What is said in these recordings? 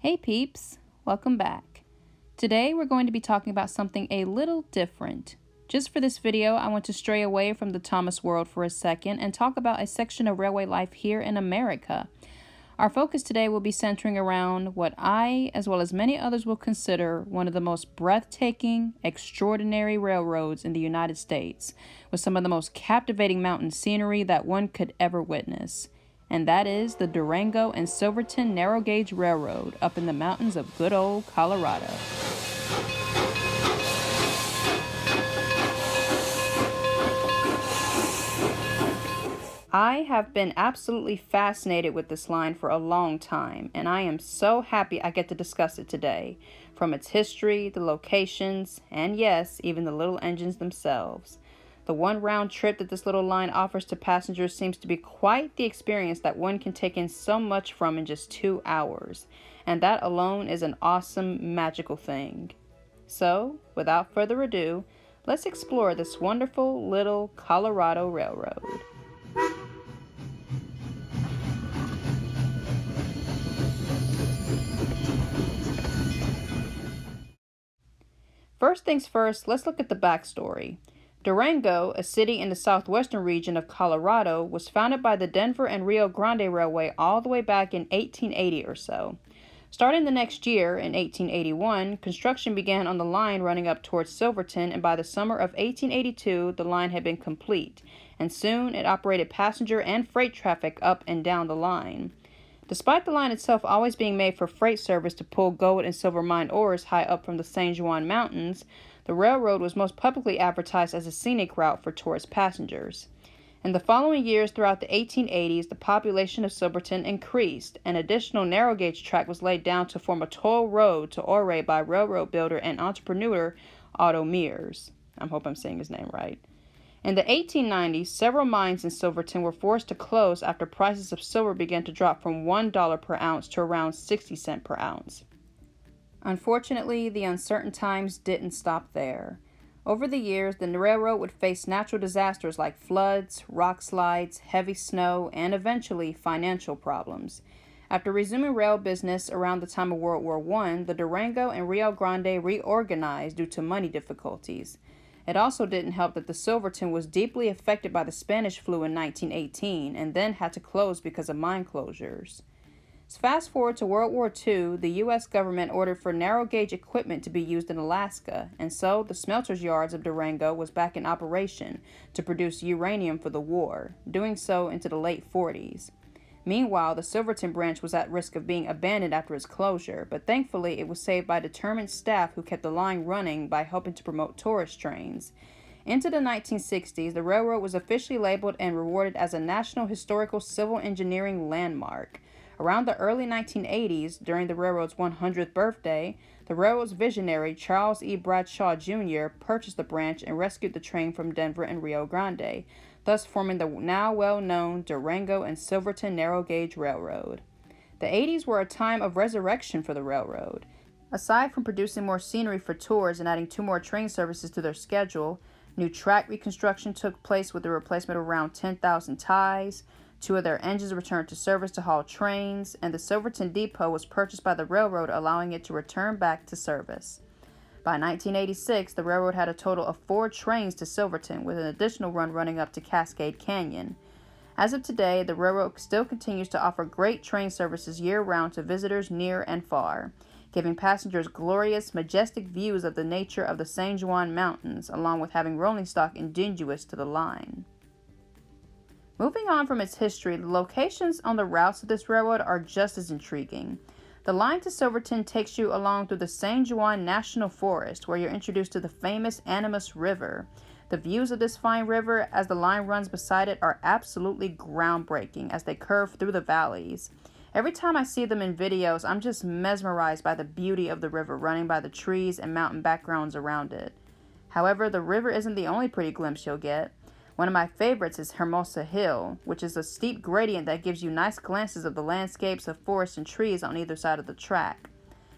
Hey peeps, welcome back. Today we're going to be talking about something a little different. Just for this video, I want to stray away from the Thomas world for a second and talk about a section of railway life here in America. Our focus today will be centering around what I, as well as many others, will consider one of the most breathtaking, extraordinary railroads in the United States, with some of the most captivating mountain scenery that one could ever witness. And that is the Durango and Silverton Narrow Gauge Railroad up in the mountains of good old Colorado. I have been absolutely fascinated with this line for a long time, and I am so happy I get to discuss it today, from its history, the locations, and yes, even the little engines themselves. The one round trip that this little line offers to passengers seems to be quite the experience that one can take in so much from in just 2 hours, and that alone is an awesome, magical thing. So, without further ado, let's explore this wonderful little Colorado railroad. First things first, let's look at the backstory. Durango, a city in the southwestern region of Colorado, was founded by the Denver and Rio Grande Railway all the way back in 1880 or so. Starting the next year, in 1881, construction began on the line running up towards Silverton, and by the summer of 1882, the line had been complete, and soon it operated passenger and freight traffic up and down the line. Despite the line itself always being made for freight service to pull gold and silver mine ores high up from the San Juan Mountains, the railroad was most publicly advertised as a scenic route for tourist passengers. In the following years throughout the 1880s, the population of Silverton increased. An additional narrow gauge track was laid down to form a toll road to Ouray by railroad builder and entrepreneur Otto Mears. I hope I'm saying his name right. In the 1890s, several mines in Silverton were forced to close after prices of silver began to drop from $1 per ounce to around 60 cents per ounce. Unfortunately, the uncertain times didn't stop there. Over the years, the railroad would face natural disasters like floods, rock slides, heavy snow, and eventually financial problems. After resuming rail business around the time of World War I, the Durango and Rio Grande reorganized due to money difficulties. It also didn't help that the Silverton was deeply affected by the Spanish flu in 1918 and then had to close because of mine closures. Fast forward to World War II, the U.S. government ordered for narrow gauge equipment to be used in Alaska, and so the smelter's yards of Durango was back in operation to produce uranium for the war, doing so into the late 40s. Meanwhile, the Silverton branch was at risk of being abandoned after its closure, but thankfully it was saved by determined staff who kept the line running by helping to promote tourist trains. Into the 1960s, the railroad was officially labeled and rewarded as a National Historical Civil Engineering Landmark. Around the early 1980s, during the railroad's 100th birthday, the railroad's visionary, Charles E. Bradshaw Jr., purchased the branch and rescued the train from Denver and Rio Grande, thus forming the now well-known Durango and Silverton Narrow Gauge Railroad. The 80s were a time of resurrection for the railroad. Aside from producing more scenery for tours and adding 2 more train services to their schedule, new track reconstruction took place with the replacement of around 10,000 ties. 2 of their engines returned to service to haul trains, and the Silverton Depot was purchased by the railroad, allowing it to return back to service. By 1986, the railroad had a total of 4 trains to Silverton, with an additional run running up to Cascade Canyon. As of today, the railroad still continues to offer great train services year-round to visitors near and far, giving passengers glorious, majestic views of the nature of the San Juan Mountains, along with having rolling stock indigenous to the line. Moving on from its history, the locations on the routes of this railroad are just as intriguing. The line to Silverton takes you along through the San Juan National Forest, where you're introduced to the famous Animas River. The views of this fine river as the line runs beside it are absolutely groundbreaking as they curve through the valleys. Every time I see them in videos, I'm just mesmerized by the beauty of the river running by the trees and mountain backgrounds around it. However, the river isn't the only pretty glimpse you'll get. One of my favorites is Hermosa Hill, which is a steep gradient that gives you nice glances of the landscapes of forests and trees on either side of the track.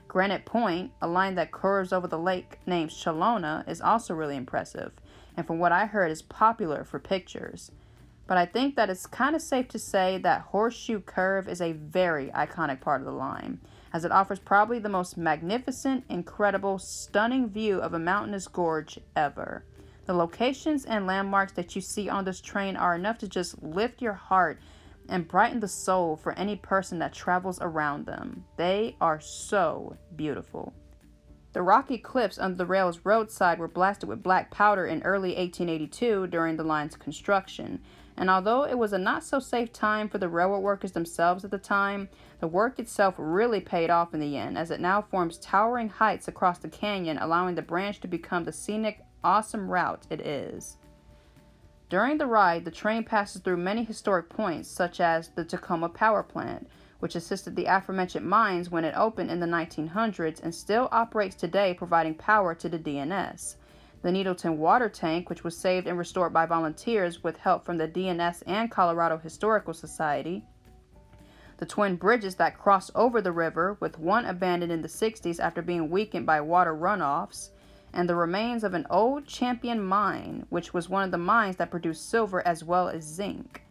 Granite Point, a line that curves over the lake named Chalona, is also really impressive, and from what I heard is popular for pictures. But I think that it's kind of safe to say that Horseshoe Curve is a very iconic part of the line, as it offers probably the most magnificent, incredible, stunning view of a mountainous gorge ever. The locations and landmarks that you see on this train are enough to just lift your heart and brighten the soul for any person that travels around them. They are so beautiful. The rocky cliffs under the rail's roadside were blasted with black powder in early 1882 during the line's construction, and although it was a not-so-safe time for the railroad workers themselves at the time, the work itself really paid off in the end, as it now forms towering heights across the canyon, allowing the branch to become the scenic, awesome route it is. During the ride, the train passes through many historic points, such as the Tacoma Power Plant, which assisted the aforementioned mines when it opened in the 1900s and still operates today, providing power to the DNS. The Needleton Water Tank, which was saved and restored by volunteers with help from the DNS and Colorado Historical Society. The twin bridges that cross over the river, with one abandoned in the 60s after being weakened by water runoffs. And the remains of an old Champion mine, which was one of the mines that produced silver as well as zinc.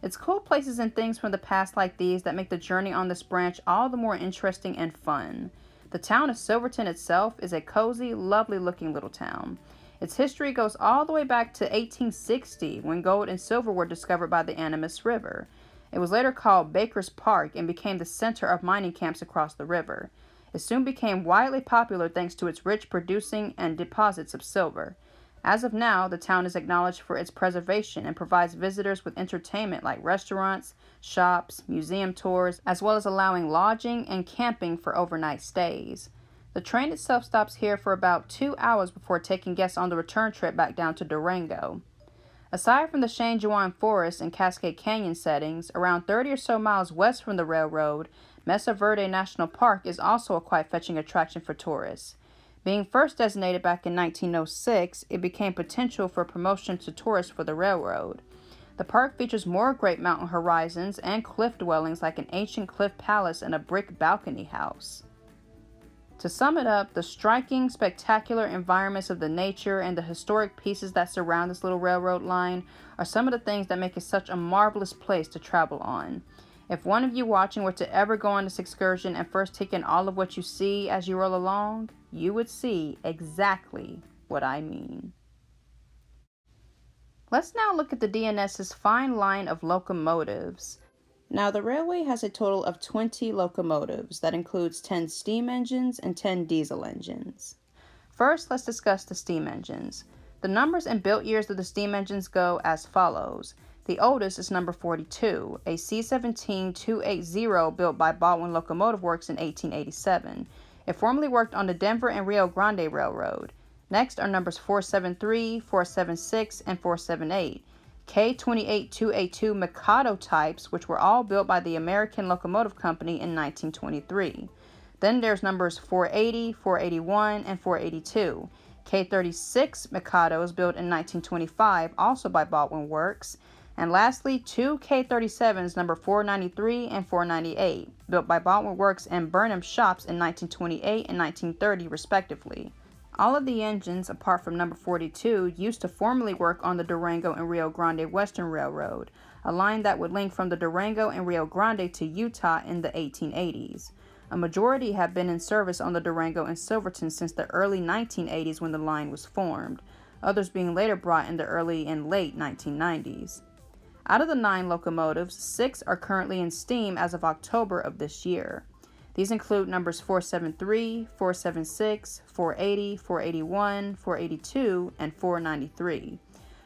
It's cool places and things from the past like these that make the journey on this branch all the more interesting and fun. The town of Silverton itself is a cozy, lovely looking little town. Its history goes all the way back to 1860 when gold and silver were discovered by the Animas River. It was later called Baker's Park and became the center of mining camps across the river. It soon became widely popular thanks to its rich producing and deposits of silver. As of now, the town is acknowledged for its preservation and provides visitors with entertainment like restaurants, shops, museum tours, as well as allowing lodging and camping for overnight stays. The train itself stops here for about 2 hours before taking guests on the return trip back down to Durango. Aside from the Cheyenne Juan Forest and Cascade Canyon settings, around 30 or so miles west from the railroad, Mesa Verde National Park is also a quite fetching attraction for tourists. Being first designated back in 1906, it became potential for promotion to tourists for the railroad. The park features more great mountain horizons and cliff dwellings like an ancient cliff palace and a brick balcony house. To sum it up, the striking, spectacular environments of the nature and the historic pieces that surround this little railroad line are some of the things that make it such a marvelous place to travel on. If one of you watching were to ever go on this excursion and first take in all of what you see as you roll along, you would see exactly what I mean. Let's now look at the DNS's fine line of locomotives. Now, the railway has a total of 20 locomotives. That includes 10 steam engines and 10 diesel engines. First, let's discuss the steam engines. The numbers and built years of the steam engines go as follows. The oldest is number 42, a C-17-280 built by Baldwin Locomotive Works in 1887. It formerly worked on the Denver and Rio Grande Railroad. Next are numbers 473, 476, and 478. K-28-282 Mikado types, which were all built by the American Locomotive Company in 1923. Then there's numbers 480, 481, and 482. K-36 Mikados built in 1925, also by Baldwin Works. And lastly, two K-37s, number 493 and 498, built by Baldwin Works and Burnham Shops in 1928 and 1930, respectively. All of the engines, apart from number 42, used to formerly work on the Durango and Rio Grande Western Railroad, a line that would link from the Durango and Rio Grande to Utah in the 1880s. A majority have been in service on the Durango and Silverton since the early 1980s when the line was formed, others being later brought in the early and late 1990s. Out of the 9 locomotives, 6 are currently in steam as of October of this year. These include numbers 473, 476, 480, 481, 482, and 493.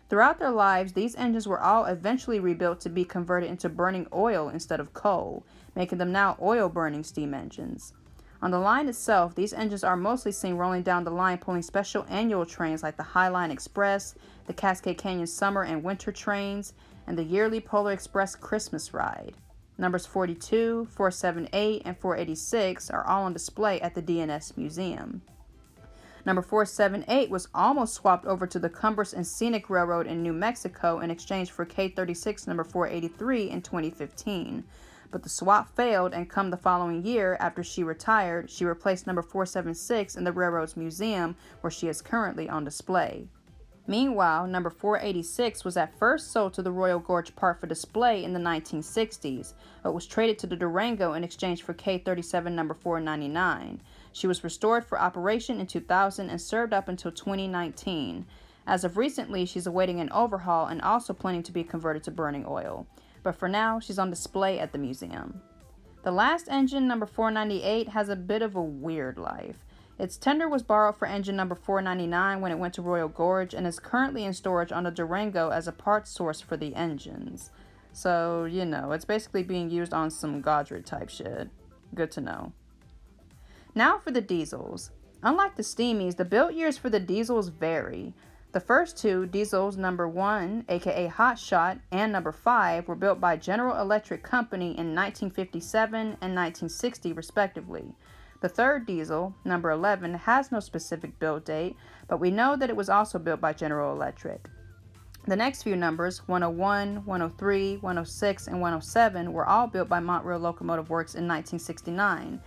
Throughout their lives, these engines were all eventually rebuilt to be converted into burning oil instead of coal, making them now oil-burning steam engines. On the line itself, these engines are mostly seen rolling down the line pulling special annual trains like the Highline Express, the Cascade Canyon Summer and Winter trains, and the yearly Polar Express Christmas ride. Numbers 42, 478, and 486 are all on display at the DNS Museum. Number 478 was almost swapped over to the Cumbres and Scenic Railroad in New Mexico in exchange for K-36 number 483 in 2015. But the swap failed, and come the following year, after she retired, she replaced number 476 in the railroad's museum, where she is currently on display. Meanwhile, number 486 was at first sold to the Royal Gorge Park for display in the 1960s, but was traded to the Durango in exchange for K37 number 499. She was restored for operation in 2000 and served up until 2019. As of recently, she's awaiting an overhaul and also planning to be converted to burning oil. But for now, she's on display at the museum. The last engine, number 498, has a bit of a weird life. Its tender was borrowed for engine number 499 when it went to Royal Gorge and is currently in storage on the Durango as a parts source for the engines. So, it's basically being used on some Godred type shit. Good to know. Now for the diesels. Unlike the steamies, the build years for the diesels vary. The first two, diesels number 1, aka Hot Shot, and number 5, were built by General Electric Company in 1957 and 1960 respectively. The third diesel, number 11, has no specific build date, but we know that it was also built by General Electric. The next few numbers, 101, 103, 106, and 107, were all built by Montreal Locomotive Works in 1969.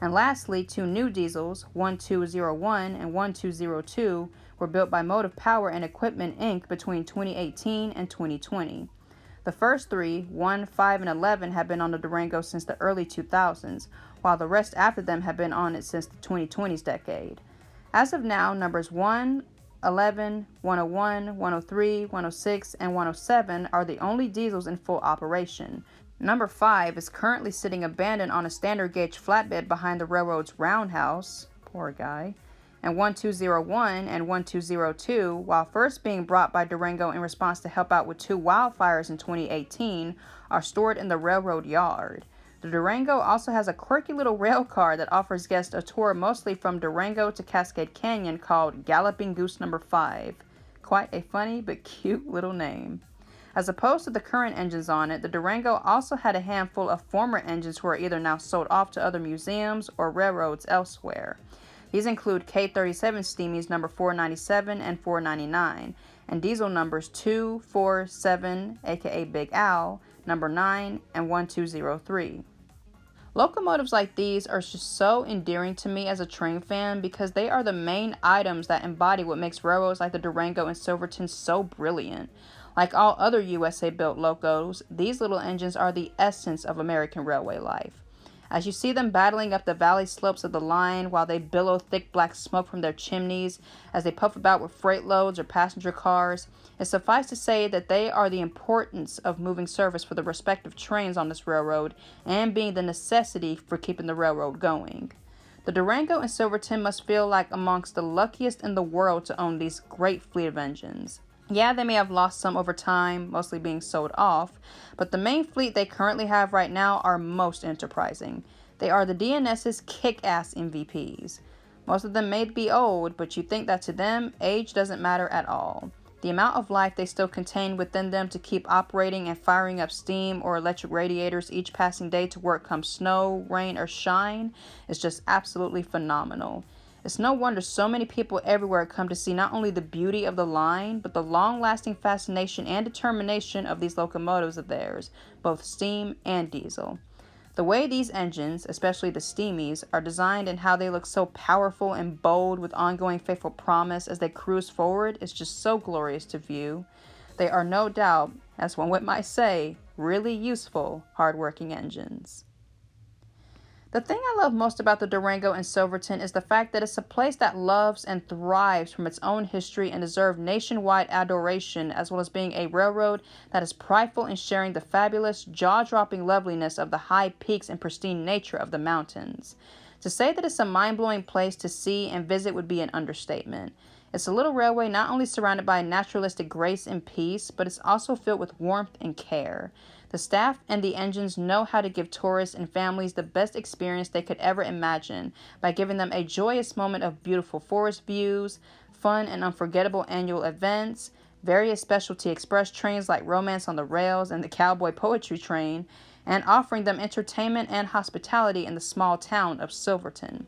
And lastly, two new diesels, 1201 and 1202, were built by Motive Power and Equipment Inc. between 2018 and 2020. The first three, 1, 5, and 11, have been on the Durango since the early 2000s, while the rest after them have been on it since the 2020s decade. As of now, numbers 1, 11, 101, 103, 106, and 107 are the only diesels in full operation. Number 5 is currently sitting abandoned on a standard gauge flatbed behind the railroad's roundhouse. Poor guy. And 1201 and 1202, while first being brought by Durango in response to help out with two wildfires in 2018, are stored in the railroad yard. The Durango also has a quirky little rail car that offers guests a tour mostly from Durango to Cascade Canyon called Galloping Goose Number 5. Quite a funny but cute little name. As opposed to the current engines on it, the Durango also had a handful of former engines who are either now sold off to other museums or railroads elsewhere. These include K37 steamies number 497 and 499, and diesel numbers 2, 4, 7, aka Big Al, number 9, and 1203. Locomotives like these are just so endearing to me as a train fan because they are the main items that embody what makes railroads like the Durango and Silverton so brilliant. Like all other USA-built locos, these little engines are the essence of American railway life. As you see them battling up the valley slopes of the line while they billow thick black smoke from their chimneys as they puff about with freight loads or passenger cars, it suffice to say that they are the importance of moving service for the respective trains on this railroad and being the necessity for keeping the railroad going. The Durango and Silverton must feel like amongst the luckiest in the world to own these great fleet of engines. Yeah, they may have lost some over time, mostly being sold off, but the main fleet they currently have right now are most enterprising. They are the DNS's kick-ass MVPs. Most of them may be old, but you think that to them, age doesn't matter at all. The amount of life they still contain within them to keep operating and firing up steam or electric radiators each passing day to work come snow, rain, or shine is just absolutely phenomenal. It's no wonder so many people everywhere come to see not only the beauty of the line, but the long-lasting fascination and determination of these locomotives of theirs, both steam and diesel. The way these engines, especially the steamies, are designed and how they look so powerful and bold with ongoing faithful promise as they cruise forward is just so glorious to view. They are no doubt, as one might say, really useful, hard-working engines. The thing I love most about the Durango and Silverton is the fact that it's a place that loves and thrives from its own history and deserves nationwide adoration, as well as being a railroad that is prideful in sharing the fabulous, jaw-dropping loveliness of the high peaks and pristine nature of the mountains. To say that it's a mind-blowing place to see and visit would be an understatement. It's a little railway not only surrounded by naturalistic grace and peace, but it's also filled with warmth and care. The staff and the engines know how to give tourists and families the best experience they could ever imagine by giving them a joyous moment of beautiful forest views, fun and unforgettable annual events, various specialty express trains like Romance on the Rails and the Cowboy Poetry Train, and offering them entertainment and hospitality in the small town of Silverton.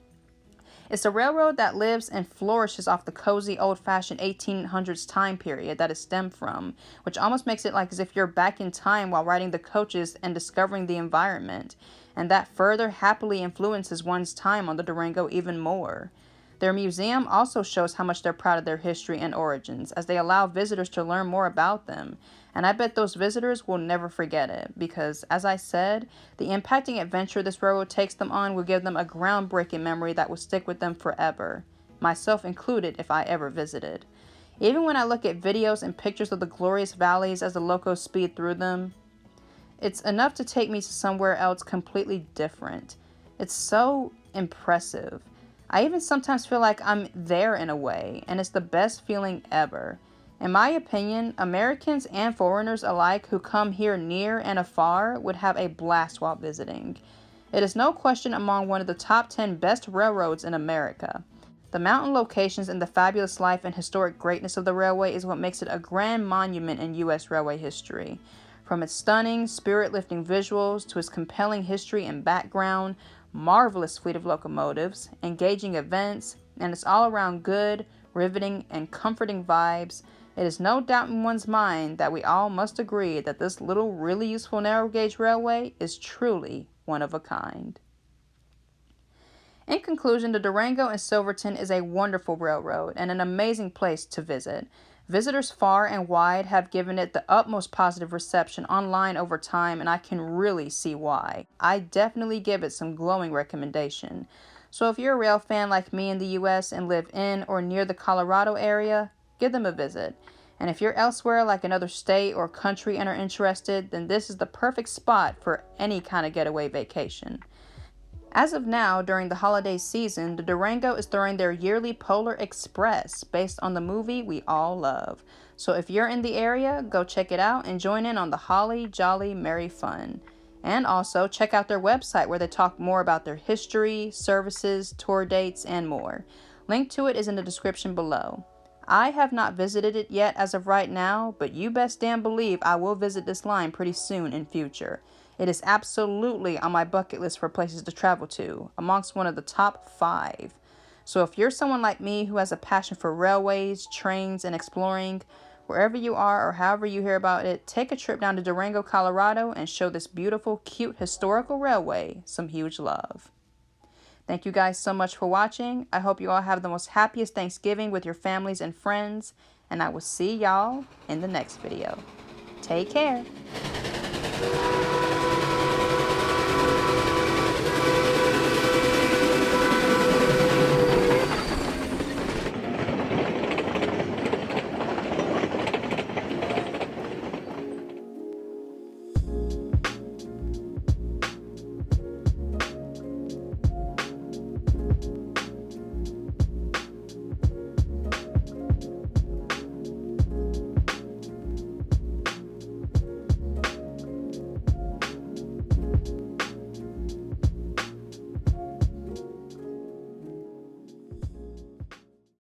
It's a railroad that lives and flourishes off the cozy, old-fashioned 1800s time period that it stemmed from, which almost makes it like as if you're back in time while riding the coaches and discovering the environment, and that further happily influences one's time on the Durango even more. Their museum also shows how much they're proud of their history and origins, as they allow visitors to learn more about them. And I bet those visitors will never forget it, because, as I said, the impacting adventure this railroad takes them on will give them a groundbreaking memory that will stick with them forever, myself included if I ever visited. Even when I look at videos and pictures of the glorious valleys as the locos speed through them, it's enough to take me to somewhere else completely different. It's so impressive. I even sometimes feel like I'm there in a way, and it's the best feeling ever. In my opinion, Americans and foreigners alike who come here near and afar would have a blast while visiting. It is no question among one of the top 10 best railroads in America. The mountain locations and the fabulous life and historic greatness of the railway is what makes it a grand monument in U.S. railway history. From its stunning, spirit-lifting visuals to its compelling history and background, marvelous fleet of locomotives, engaging events, and its all-around good, riveting, and comforting vibes, it is no doubt in one's mind that we all must agree that this little really useful narrow-gauge railway is truly one of a kind. In conclusion, the Durango and Silverton is a wonderful railroad and an amazing place to visit. Visitors far and wide have given it the utmost positive reception online over time, and I can really see why. I definitely give it some glowing recommendation. So if you're a rail fan like me in the US and live in or near the Colorado area, give them a visit. And if you're elsewhere like another state or country and are interested, then this is the perfect spot for any kind of getaway vacation. As of now, during the holiday season, the Durango is throwing their yearly Polar Express based on the movie we all love. So if you're in the area, go check it out and join in on the holly, jolly, merry fun. And also check out their website where they talk more about their history, services, tour dates, and more. Link to it is in the description below. I have not visited it yet as of right now, but you best damn believe I will visit this line pretty soon in future. It is absolutely on my bucket list for places to travel to, amongst one of the top 5. So if you're someone like me who has a passion for railways, trains, and exploring, wherever you are or however you hear about it, take a trip down to Durango, Colorado, and show this beautiful, cute, historical railway some huge love. Thank you guys so much for watching. I hope you all have the most happiest Thanksgiving with your families and friends, and I will see y'all in the next video. Take care.